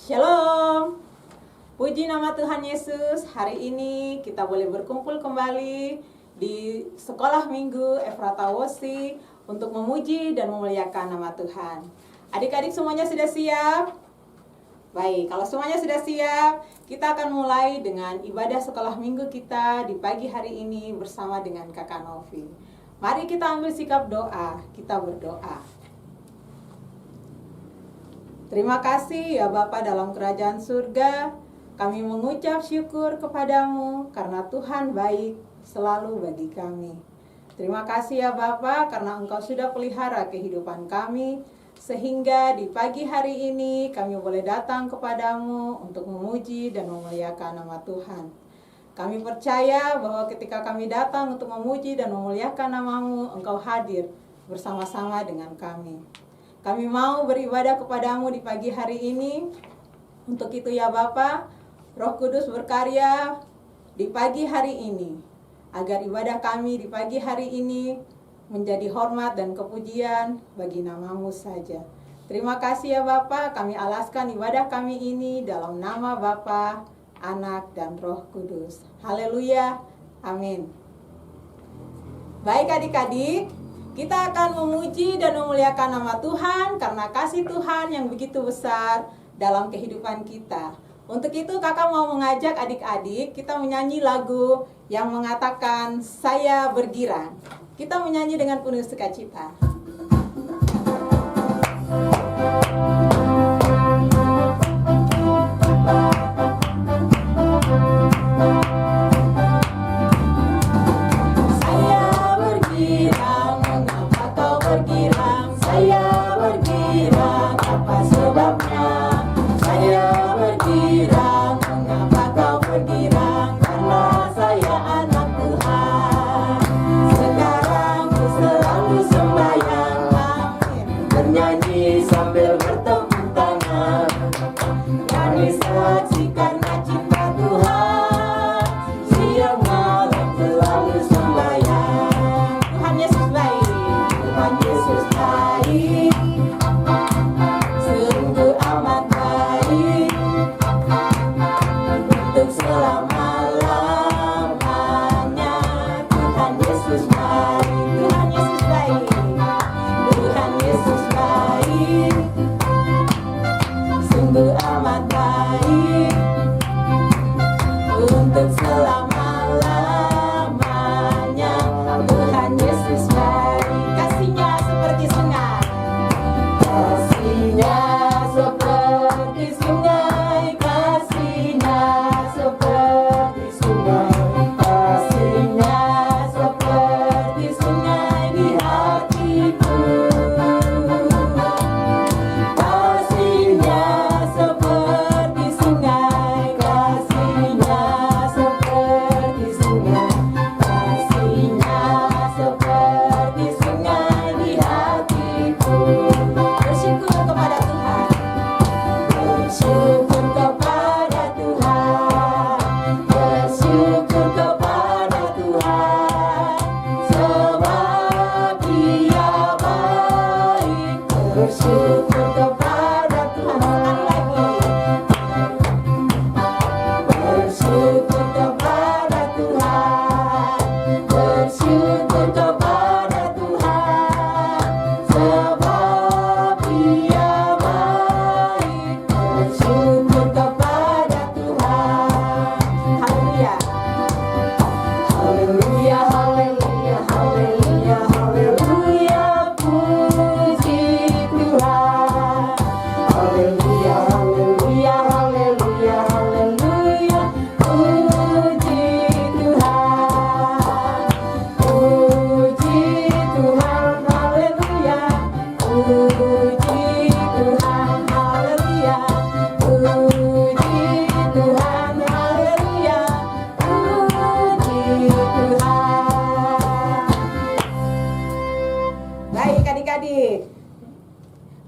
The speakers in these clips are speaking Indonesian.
Shalom. Puji nama Tuhan Yesus. Hari ini kita boleh berkumpul kembali di sekolah minggu Efrata Wosi untuk memuji dan memuliakan nama Tuhan. Adik-adik semuanya sudah siap? Baik, kalau semuanya sudah siap, kita akan mulai dengan ibadah sekolah minggu kita di pagi hari ini bersama dengan Kakak Novi. Mari kita ambil sikap doa, kita berdoa. Terima kasih ya Bapa dalam kerajaan surga, kami mengucap syukur kepadamu karena Tuhan baik selalu bagi kami. Terima kasih ya Bapa karena Engkau sudah pelihara kehidupan kami, sehingga di pagi hari ini kami boleh datang kepadamu untuk memuji dan memuliakan nama Tuhan. Kami percaya bahwa ketika kami datang untuk memuji dan memuliakan namamu, Engkau hadir bersama-sama dengan kami. Kami mau beribadah kepadamu di pagi hari ini. Untuk itu ya Bapa, Roh Kudus berkarya di pagi hari ini, agar ibadah kami di pagi hari ini menjadi hormat dan kepujian bagi namamu saja. Terima kasih ya Bapa, kami alaskan ibadah kami ini dalam nama Bapa, Anak, dan Roh Kudus. Haleluya, amin. Baik adik-adik, kita akan memuji dan memuliakan nama Tuhan karena kasih Tuhan yang begitu besar dalam kehidupan kita. Untuk itu kakak mau mengajak adik-adik kita menyanyi lagu yang mengatakan saya bergirang. Kita menyanyi dengan penuh sukacita.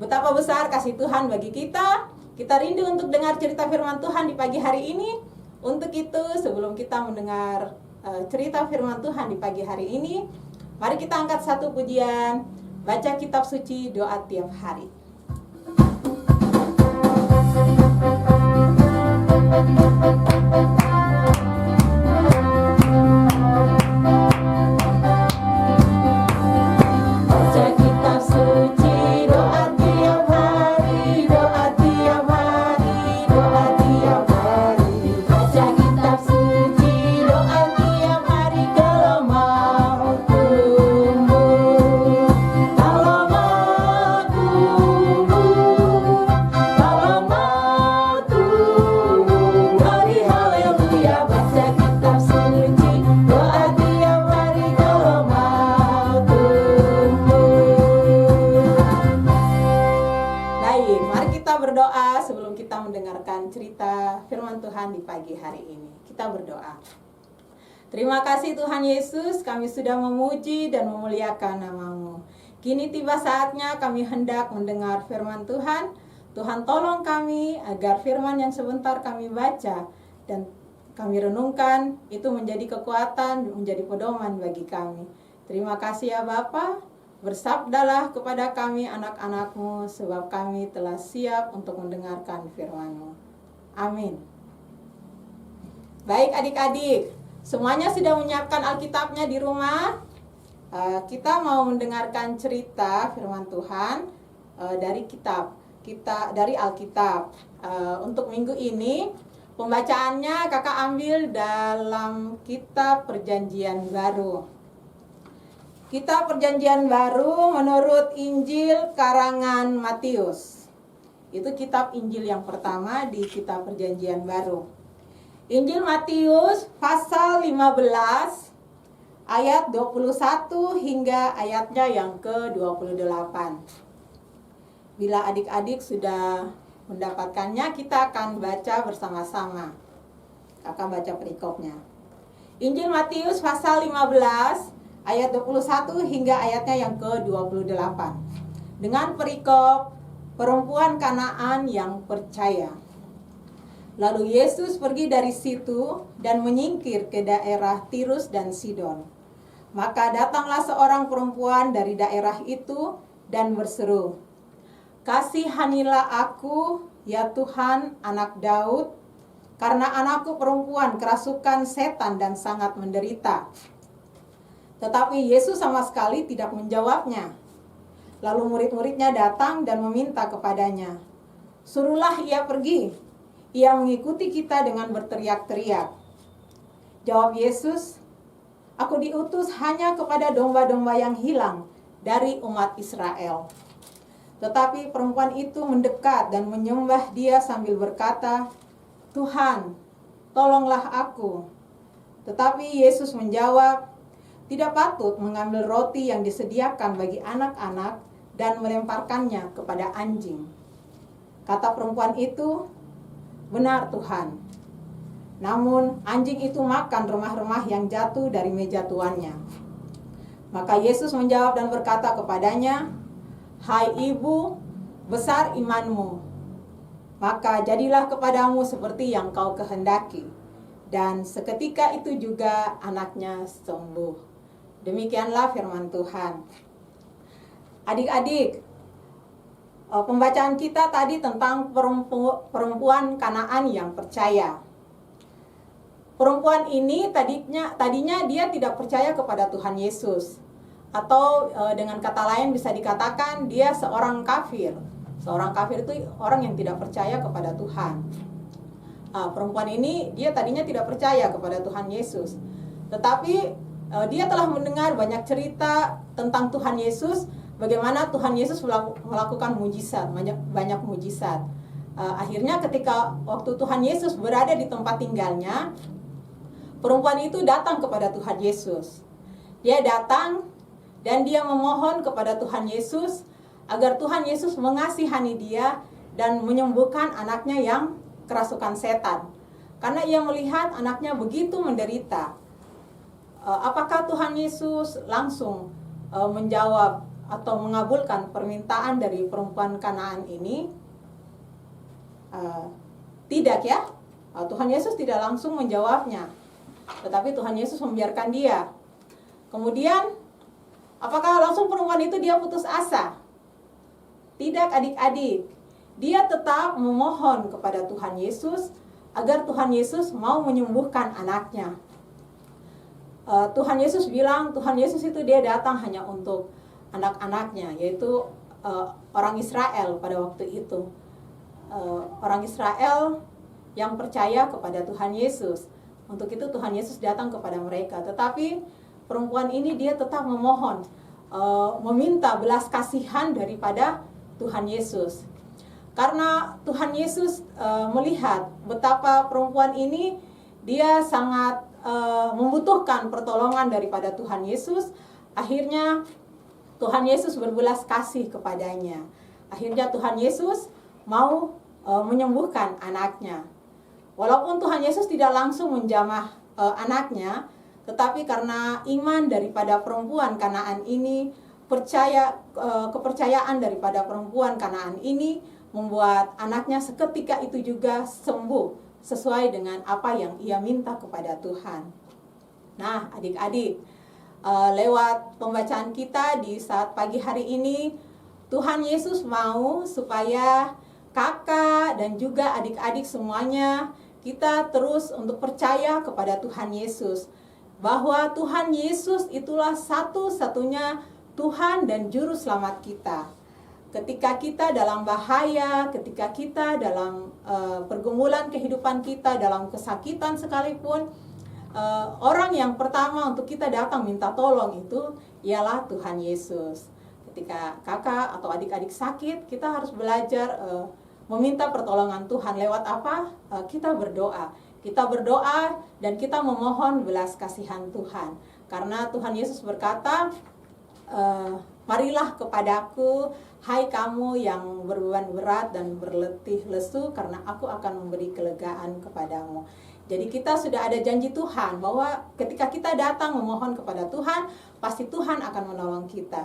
Betapa besar kasih Tuhan bagi kita. Kita rindu untuk dengar cerita firman Tuhan di pagi hari ini. Untuk itu, sebelum kita mendengar cerita firman Tuhan di pagi hari ini, mari kita angkat satu pujian, baca kitab suci, doa tiap hari. kita mendengarkan cerita firman Tuhan di pagi hari ini. Kita berdoa. Terima kasih Tuhan Yesus, kami sudah memuji dan memuliakan nama-Mu. Kini tiba saatnya kami hendak mendengar firman Tuhan. Tuhan tolong kami agar firman yang sebentar kami baca dan kami renungkan itu menjadi kekuatan, menjadi pedoman bagi kami. Terima kasih ya Bapa. Bersabdalah kepada kami anak-anak-Mu, sebab kami telah siap untuk mendengarkan firman-Mu. Amin. Baik adik-adik, semuanya sudah menyiapkan Alkitabnya di rumah. Kita mau mendengarkan cerita firman Tuhan dari Alkitab. Untuk minggu ini pembacaannya kakak ambil dalam kitab Perjanjian Baru. Kitab Perjanjian Baru menurut Injil karangan Matius. Itu kitab Injil yang pertama di kitab Perjanjian Baru. Injil Matius pasal 15 ayat 21 hingga ayatnya yang ke-28. Bila adik-adik sudah mendapatkannya, kita akan baca bersama-sama. Akan baca perikopnya. Injil Matius pasal 15 ayat 21 hingga ayatnya yang ke-28. Dengan perikop perempuan Kanaan yang percaya. Lalu Yesus pergi dari situ dan menyingkir ke daerah Tirus dan Sidon. Maka datanglah seorang perempuan dari daerah itu dan berseru, "Kasihanilah aku, ya Tuhan, anak Daud, karena anakku perempuan kerasukan setan dan sangat menderita." Tetapi Yesus sama sekali tidak menjawabnya. Lalu murid-muridnya datang dan meminta kepadanya, "Suruhlah ia pergi. Ia mengikuti kita dengan berteriak-teriak." Jawab Yesus, "Aku diutus hanya kepada domba-domba yang hilang dari umat Israel." Tetapi perempuan itu mendekat dan menyembah Dia sambil berkata, "Tuhan, tolonglah aku." Tetapi Yesus menjawab, "Tidak patut mengambil roti yang disediakan bagi anak-anak dan melemparkannya kepada anjing." Kata perempuan itu, "Benar Tuhan. Namun anjing itu makan remah-remah yang jatuh dari meja tuannya." Maka Yesus menjawab dan berkata kepadanya, "Hai ibu, besar imanmu. Maka jadilah kepadamu seperti yang kau kehendaki." Dan seketika itu juga anaknya sembuh. Demikianlah firman Tuhan. Adik-adik, pembacaan kita tadi tentang perempuan Kanaan yang percaya. Perempuan ini tadinya dia tidak percaya kepada Tuhan Yesus. Atau dengan kata lain bisa dikatakan dia seorang kafir. Seorang kafir itu orang yang tidak percaya kepada Tuhan. Perempuan ini dia tadinya tidak percaya kepada Tuhan Yesus. Tetapi dia telah mendengar banyak cerita tentang Tuhan Yesus. Bagaimana Tuhan Yesus melakukan mujizat, banyak mujizat. Akhirnya ketika waktu Tuhan Yesus berada di tempat tinggalnya, perempuan itu datang kepada Tuhan Yesus. Dia datang dan dia memohon kepada Tuhan Yesus agar Tuhan Yesus mengasihani dia dan menyembuhkan anaknya yang kerasukan setan. Karena ia melihat anaknya begitu menderita. Apakah Tuhan Yesus langsung menjawab atau mengabulkan permintaan dari perempuan Kanaan ini? Tidak ya. Tuhan Yesus tidak langsung menjawabnya. Tetapi Tuhan Yesus membiarkan dia. Kemudian, apakah langsung perempuan itu dia putus asa? Tidak adik-adik. Dia tetap memohon kepada Tuhan Yesus agar Tuhan Yesus mau menyembuhkan anaknya. Tuhan Yesus bilang, Tuhan Yesus itu dia datang hanya untuk anak-anaknya, yaitu orang Israel pada waktu itu. Orang Israel yang percaya kepada Tuhan Yesus. Untuk itu Tuhan Yesus datang kepada mereka. Tetapi perempuan ini dia tetap memohon, meminta belas kasihan daripada Tuhan Yesus. Karena Tuhan Yesus melihat betapa perempuan ini dia sangat membutuhkan pertolongan daripada Tuhan Yesus. Akhirnya Tuhan Yesus berbelas kasih kepadanya. Akhirnya Tuhan Yesus mau menyembuhkan anaknya. Walaupun Tuhan Yesus tidak langsung menjamah anaknya, tetapi karena iman daripada perempuan Kanaan ini, kepercayaan daripada perempuan Kanaan ini membuat anaknya seketika itu juga sembuh sesuai dengan apa yang ia minta kepada Tuhan. Nah, adik-adik, lewat pembacaan kita di saat pagi hari ini, Tuhan Yesus mau supaya kakak dan juga adik-adik semuanya kita terus untuk percaya kepada Tuhan Yesus, bahwa Tuhan Yesus itulah satu-satunya Tuhan dan Juru Selamat kita. Ketika kita dalam bahaya, ketika kita dalam pergumulan kehidupan kita, dalam kesakitan sekalipun, orang yang pertama untuk kita datang minta tolong itu ialah Tuhan Yesus. Ketika kakak atau adik-adik sakit, kita harus belajar meminta pertolongan Tuhan. Lewat apa? Kita berdoa. Kita berdoa dan kita memohon belas kasihan Tuhan. Karena Tuhan Yesus berkata, marilah kepadaku, hai kamu yang berbeban berat dan berletih lesu, karena aku akan memberi kelegaan kepadamu. Jadi kita sudah ada janji Tuhan bahwa ketika kita datang memohon kepada Tuhan, pasti Tuhan akan menolong kita.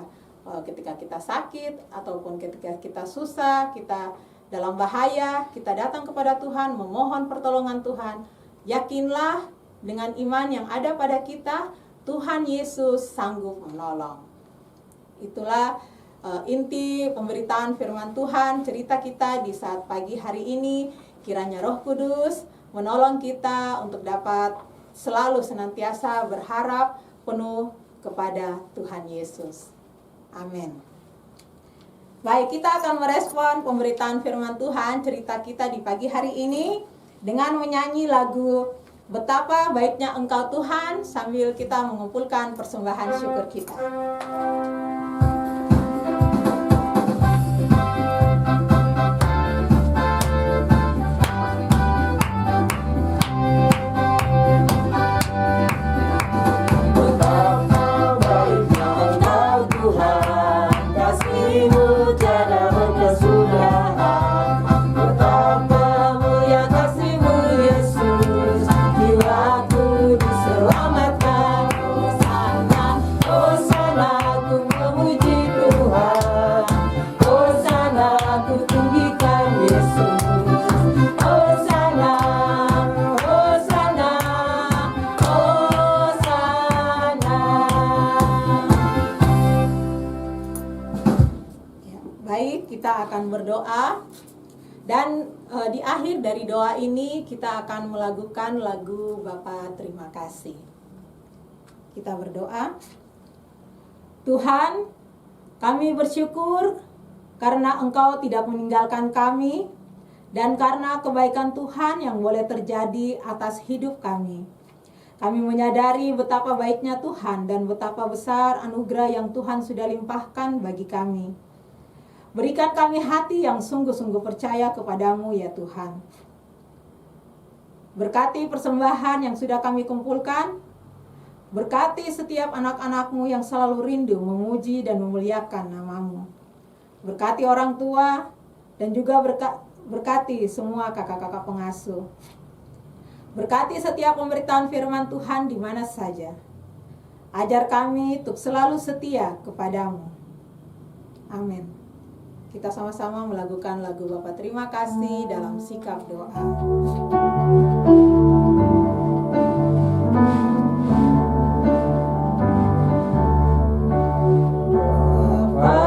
Ketika kita sakit ataupun ketika kita susah, kita dalam bahaya, kita datang kepada Tuhan, memohon pertolongan Tuhan. Yakinlah dengan iman yang ada pada kita, Tuhan Yesus sanggup menolong. Itulah inti pemberitaan firman Tuhan, cerita kita di saat pagi hari ini. Kiranya Roh Kudus menolong kita untuk dapat selalu senantiasa berharap penuh kepada Tuhan Yesus. Amin. Baik, kita akan merespon pemberitaan firman Tuhan, cerita kita di pagi hari ini dengan menyanyi lagu Betapa Baiknya Engkau Tuhan, sambil kita mengumpulkan persembahan syukur kita. Kita akan berdoa dan di akhir dari doa ini kita akan melakukan lagu Bapa Terima Kasih. Kita berdoa. Tuhan, kami bersyukur karena Engkau tidak meninggalkan kami dan karena kebaikan Tuhan yang boleh terjadi atas hidup kami. Kami menyadari betapa baiknya Tuhan dan betapa besar anugerah yang Tuhan sudah limpahkan bagi kami. Berikan kami hati yang sungguh-sungguh percaya kepadamu ya Tuhan. Berkati persembahan yang sudah kami kumpulkan. Berkati setiap anak-anakmu yang selalu rindu memuji dan memuliakan namamu. Berkati orang tua dan juga berkati semua kakak-kakak pengasuh. Berkati setiap pemberitaan firman Tuhan di mana saja. Ajar kami untuk selalu setia kepadamu. Amin. Kita sama-sama melakukan lagu Bapa Terima Kasih dalam sikap doa. Bapa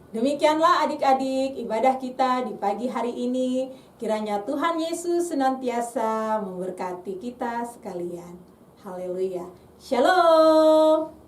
Demikianlah adik-adik ibadah kita di pagi hari ini. Kiranya Tuhan Yesus senantiasa memberkati kita sekalian. Haleluya. Shalom.